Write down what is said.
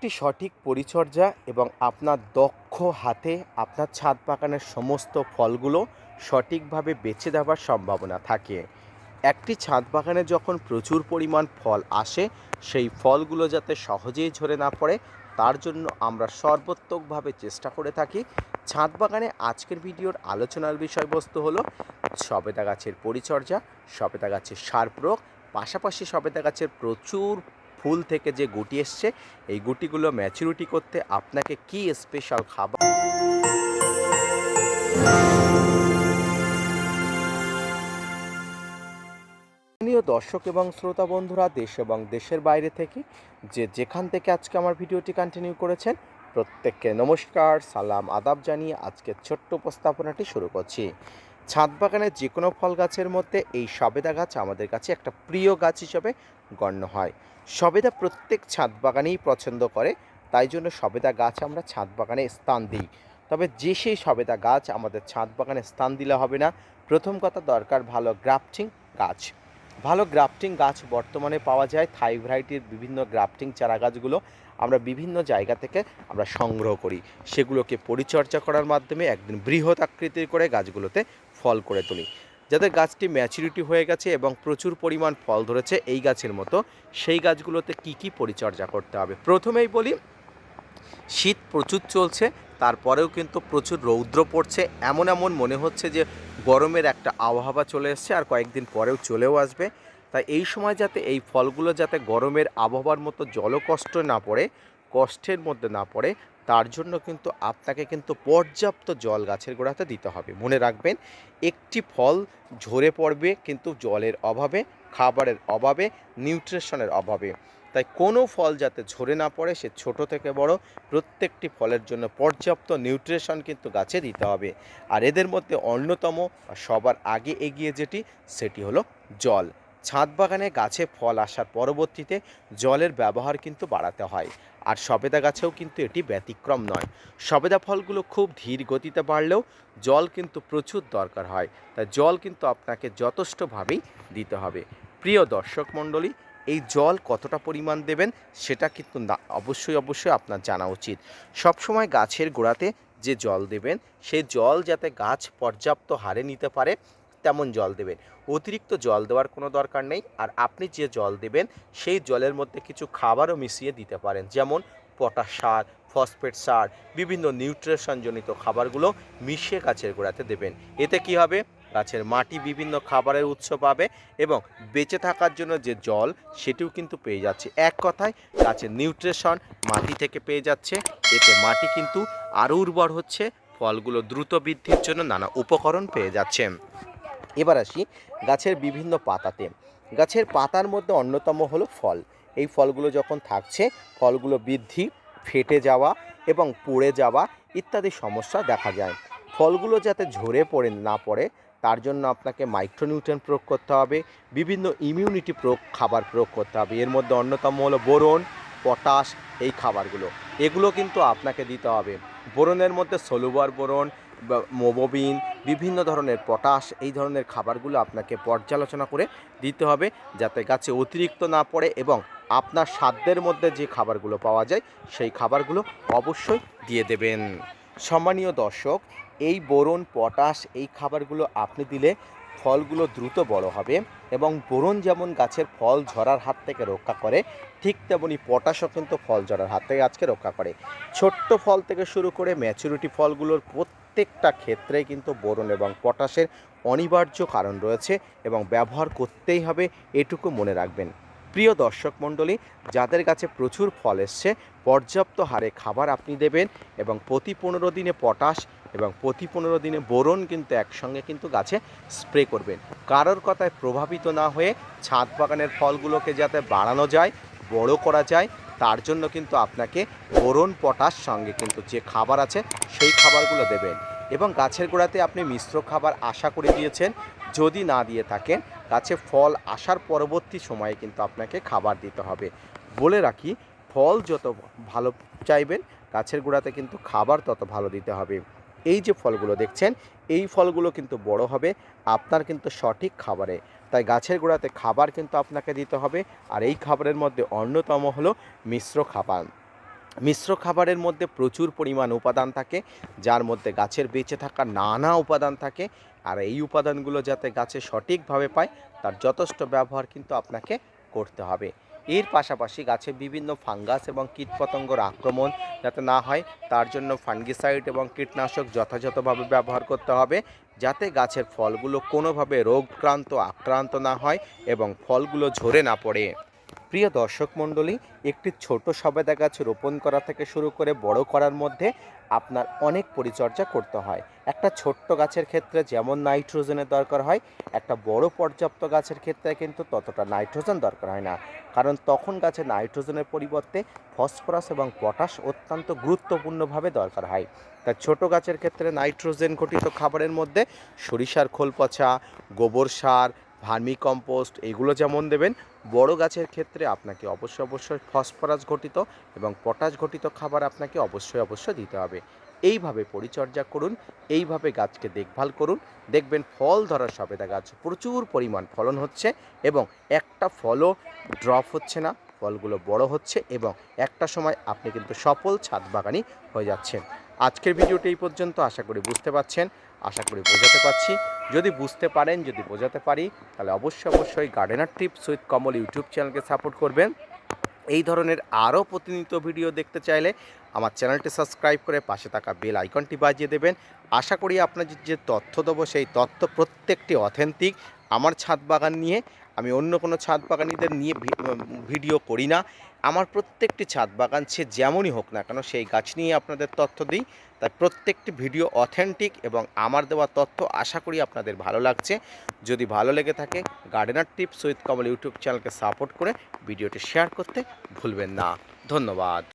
একটি সঠিক পরিচর্যা এবং আপনার দক্ষ হাতে আপনার ছাদ বাগানের সমস্ত ফলগুলো সঠিকভাবে বেছে দেওয়ার সম্ভাবনা থাকে। একটি ছাদ বাগানে যখন প্রচুর পরিমাণ ফল আসে, সেই ফলগুলো যাতে সহজেই ঝরে না পড়ে তার জন্য আমরা সর্বাত্মকভাবে চেষ্টা করে থাকি। ছাদ বাগানে আজকের ভিডিওর আলোচনার বিষয়বস্তু হলো সবেদা গাছের পরিচর্যা, সবেদা গাছের সার প্রয়োগ, পাশাপাশি সবেদা গাছের প্রচুর ফুল থেকে যে গুটি এসছে এই গুটিগুলো ম্যাচুরিটি করতে আপনাকে কি স্পেশাল খাবার। প্রিয় দর্শক এবং শ্রোতা বন্ধুরা, দেশ এবং দেশের বাইরে থেকে যেখান থেকে আজকে আমার ভিডিওটি কন্টিনিউ করেছেন, প্রত্যেককে নমস্কার, সালাম, আদাব জানিয়ে আজকের ছোট্ট উপস্থাপনাটি শুরু করছি। ছাদ বাগানের যে কোনো ফল গাছের মধ্যে এই সবেদা গাছ আমাদের কাছে একটা প্রিয় গাছ হিসেবে গণ্য হয়। সবেদা প্রত্যেক ছাদ বাগানেই পছন্দ করে, তাই জন্য সবেদা গাছ আমরা ছাদ বাগানে স্থান দিই। তবে যে সেই সবেদা গাছ আমাদের ছাদ বাগানে স্থান দিলে হবে না। প্রথম কথা দরকার ভালো গ্রাফটিং গাছ। ভালো গ্রাফটিং গাছ বর্তমানে পাওয়া যায়। থাই ভ্যারাইটির বিভিন্ন গ্রাফটিং চারা গাছগুলো আমরা বিভিন্ন জায়গা থেকে আমরা সংগ্রহ করি, সেগুলোকে পরিচর্যা করার মাধ্যমে একদিন বৃহৎ আকৃতির করে গাছগুলোতে ফল করে তুলি। যাদের গাছটি ম্যাচুরিটি হয়ে গেছে এবং প্রচুর পরিমাণ ফল ধরেছে এই গাছের মতো, সেই গাছগুলোতে কি পরিচর্যা করতে হবে প্রথমেই বলি। শীত প্রচুর চলছে, তারপরেও কিন্তু প্রচুর রৌদ্র পড়ছে, এমন মনে হচ্ছে যে গরমের একটা আবহাওয়া চলে এসছে আর কয়েকদিন পরেও চলেও আসবে। তাই এই সময় যাতে এই ফলগুলো যাতে গরমের আবহাওয়ার মতো জলকষ্ট না পড়ে, কষ্টের মধ্যে না পড়ে, তার জন্য কিন্তু আপনাকে কিন্তু পর্যাপ্ত জল গাছের গোড়াতে দিতে হবে। মনে রাখবেন, একটি ফল ঝরে পড়বে কিন্তু জলের অভাবে, খাবারের অভাবে, নিউট্রিশনের অভাবে। তাই কোনো ফল যাতে ঝরে না পড়ে, সে ছোট থেকে বড় প্রত্যেকটি ফলের জন্য পর্যাপ্ত নিউট্রিশন কিন্তু গাছে দিতে হবে। আর এদের মধ্যে অন্যতম সবার আগে এগিয়ে যেটি, সেটি হলো জল। ছাদ বাগানে গাছে ফল আসার পরবর্তীতে জলের ব্যবহার কিন্তু বাড়াতে হয়, আর সবেদা গাছেও কিন্তু এটি ব্যতিক্রম নয়। সবেদা ফলগুলো খুব ধীর গতিতে বাড়লেও জল কিন্তু প্রচুর দরকার হয়, তাই জল কিন্তু আপনাকে যথেষ্টভাবেই দিতে হবে। প্রিয় দর্শক মণ্ডলী, এই জল কতটা পরিমাণ দেবেন সেটা কিন্তু অবশ্যই আপনার জানা উচিত। সবসময় গাছের গোড়াতে যে জল দেবেন সেই জল যাতে গাছ পর্যাপ্ত হারে নিতে পারে তেমন জল দেবেন। অতিরিক্ত জল দেওয়ার কোনো দরকার নেই। আর আপনি যে জল দেবেন সেই জলের মধ্যে কিছু খাবারও মিশিয়ে দিতে পারেন, যেমন পটাশ সার, ফসফেট সার, বিভিন্ন নিউট্রিশনজনিত খাবারগুলো মিশিয়ে গাছের গোড়াতে দেবেন। এতে কি হবে, গাছের মাটি বিভিন্ন খাবারের উৎস পাবে এবং বেঁচে থাকার জন্য যে জল সেটিও কিন্তু পেয়ে যাচ্ছে। এক কথায় গাছের নিউট্রিশন মাটি থেকে পেয়ে যাচ্ছে, এতে মাটি কিন্তু আরও উর্বর হচ্ছে, ফলগুলো দ্রুত বৃদ্ধির জন্য নানা উপকরণ পেয়ে যাচ্ছে। এবার আসি গাছের বিভিন্ন পাতাতে। গাছের পাতার মধ্যে অন্যতম হলো ফল। এই ফলগুলো যখন থাকছে, ফলগুলো বৃদ্ধি, ফেটে যাওয়া এবং পড়ে যাওয়া ইত্যাদি সমস্যা দেখা যায়। ফলগুলো যাতে ঝরে না পড়ে তার জন্য আপনাকে মাইক্রোনিউট্রিয়েন্ট প্রয়োগ করতে হবে, বিভিন্ন ইমিউনিটি খাবার প্রয়োগ করতে হবে। এর মধ্যে অন্যতম হলো বোরন, পটাশ, এই খাবারগুলো এগুলো কিন্তু আপনাকে দিতে হবে। বোরনের মধ্যে সলুবার বোরন বা মোবোবিন, বিভিন্ন ধরনের পটাশ, এই ধরনের খাবারগুলো আপনাকে পর্যালোচনা করে দিতে হবে যাতে গাছে অতিরিক্ত না পড়ে, এবং আপনার সাধ্যের মধ্যে যে খাবারগুলো পাওয়া যায় সেই খাবারগুলো অবশ্যই দিয়ে দেবেন। সম্মানীয় দর্শক, এই বোরন, পটাশ, এই খাবারগুলো আপনি দিলে ফলগুলো দ্রুত বড় হবে, এবং বোরন যেমন গাছের ফল ঝরার হাত থেকে রক্ষা করে, ঠিক তেমনি পটাশও কিন্তু ফল ঝরার হাত থেকে গাছকে রক্ষা করে। ছোট্ট ফল থেকে শুরু করে ম্যাচুরিটি ফলগুলোর প্রত্যেকটা ক্ষেত্রে কিন্তু বোরন এবং পটাশের অনিবার্য কারণ রয়েছে এবং ব্যবহার করতেই হবে, এটুকু মনে রাখবেন। প্রিয় দর্শক মণ্ডলী, যাদের গাছে প্রচুর ফল এসছে, পর্যাপ্ত হারে খাবার আপনি দেবেন এবং প্রতি 15 দিনে পটাশ এবং প্রতি 15 দিনে বোরন কিন্তু একসঙ্গে কিন্তু গাছে স্প্রে করবেন। কারোর কথায় প্রভাবিত না হয়ে ছাদ বাগানের ফলগুলোকে যাতে বাড়ানো যায়, বড় করা যায়, তার জন্য কিন্তু আপনাকে বোরন, পটাশ সঙ্গে কিন্তু যে খাবার আছে সেই খাবারগুলো দেবেন। এবং গাছের গোড়াতে আপনি মিশ্র খাবার আশা করে দিয়েছেন, যদি না দিয়ে থাকেন গাছে ফল আসার পরবর্তী সময়ে কিন্তু আপনাকে খাবার দিতে হবে। বলে রাখি, ফল যত ভালো চাইবেন গাছের গোড়াতে কিন্তু খাবার তত ভালো দিতে হবে। এই যে ফলগুলো দেখছেন, এই ফলগুলো কিন্তু বড় হবে আপনার কিন্তু সঠিক খাবারে। তাই গাছের গোড়াতে খাবার কিন্তু আপনাকে দিতে হবে, আর এই খাবারের মধ্যে অন্যতম হলো মিশ্র খাবার। মিশ্র খাবারের মধ্যে প্রচুর পরিমাণ উপাদান থাকে, যার মধ্যে গাছের বেঁচে থাকার নানা উপাদান থাকে। আর এই উপাদানগুলো যাতে গাছে সঠিকভাবে পায় তার যথেষ্ট ব্যবহার কিন্তু আপনাকে করতে হবে। এর পাশাপাশি গাছে বিভিন্ন ফাঙ্গাস এবং কীটপতঙ্গর আক্রমণ যাতে না হয় তার জন্য ফাঙ্গিসাইড এবং কীটনাশক যথাযথভাবে ব্যবহার করতে হবে, যাতে গাছের ফলগুলো কোনোভাবে আক্রান্ত না হয় এবং ফলগুলো ঝরে না পড়ে। প্রিয় দর্শক মণ্ডলী, একটি ছোট সবেদা গাছ রোপণ করা থেকে শুরু করে বড় করার মধ্যে আপনার অনেক পরিচর্যা করতে হয়। একটা ছোট্ট গাছের ক্ষেত্রে যেমন নাইট্রোজেনের দরকার হয়, একটা বড় পর্যাপ্ত গাছের ক্ষেত্রে কিন্তু ততটা নাইট্রোজেন দরকার হয় না, কারণ তখন গাছে নাইট্রোজেনের পরিবর্তে ফসফরাস এবং পটাশ অত্যন্ত গুরুত্বপূর্ণভাবে দরকার হয়। তাই ছোট গাছের ক্ষেত্রে নাইট্রোজেন ঘটিত খাবারের মধ্যে সরিষার খোল পচা, গোবর সার, ভার্মি কম্পোস্ট এগুলো যেমন দেবেন, বড় গাছের ক্ষেত্রে আপনাকে অবশ্যই ফসফরাস ঘটিত এবং পটাশ ঘটিত খাবার আপনাকে অবশ্যই দিতে হবে। এইভাবে পরিচর্যা করুন, এইভাবে গাছকে দেখভাল করুন, দেখবেন ফল ধরার সবেদা গাছ প্রচুর পরিমাণ ফলন হচ্ছে এবং একটা ফলও ড্রপ হচ্ছে না, ফলগুলো বড় হচ্ছে এবং একটা সময় আপনি কিন্তু সফল ছাদ বাগানি হয়ে যাচ্ছেন। আজকের ভিডিওটি এই পর্যন্ত, আশা করি বুঝতে পারছেন, আশা করি বোঝাতে পারছি। যদি বুঝতে পারেন, যদি বোঝাতে পারি, তাহলে অবশ্যই gardener tips with Kamal YouTube চ্যানেলকে সাপোর্ট করবেন। এই ধরনের আরও প্রতিনিয়ত ভিডিও দেখতে চাইলে আমার চ্যানেলটি সাবস্ক্রাইব করে পাশে থাকা বেল আইকনটি বাজিয়ে দেবেন। আশা করি আপনাদের যে তথ্য দেবো সেই তথ্য প্রত্যেকটি অথেন্টিক। আমার ছাদ বাগান নিয়ে আমি অন্য কোনো ছাদ বাগানিদের নিয়ে ভিডিও করি না। আমার প্রত্যেকটি ছাদ বাগান সে যেমনই হোক না কেন সেই গাছ নিয়ে আপনাদের তথ্য দিই। তাই প্রত্যেকটি ভিডিও অথেন্টিক এবং আমার দেওয়া তথ্য আশা করি আপনাদের ভালো লাগছে। যদি ভালো লেগে থাকে gardener tips with Kamal YouTube চ্যানেলকে সাপোর্ট করে ভিডিওটি শেয়ার করতে ভুলবেন না। ধন্যবাদ।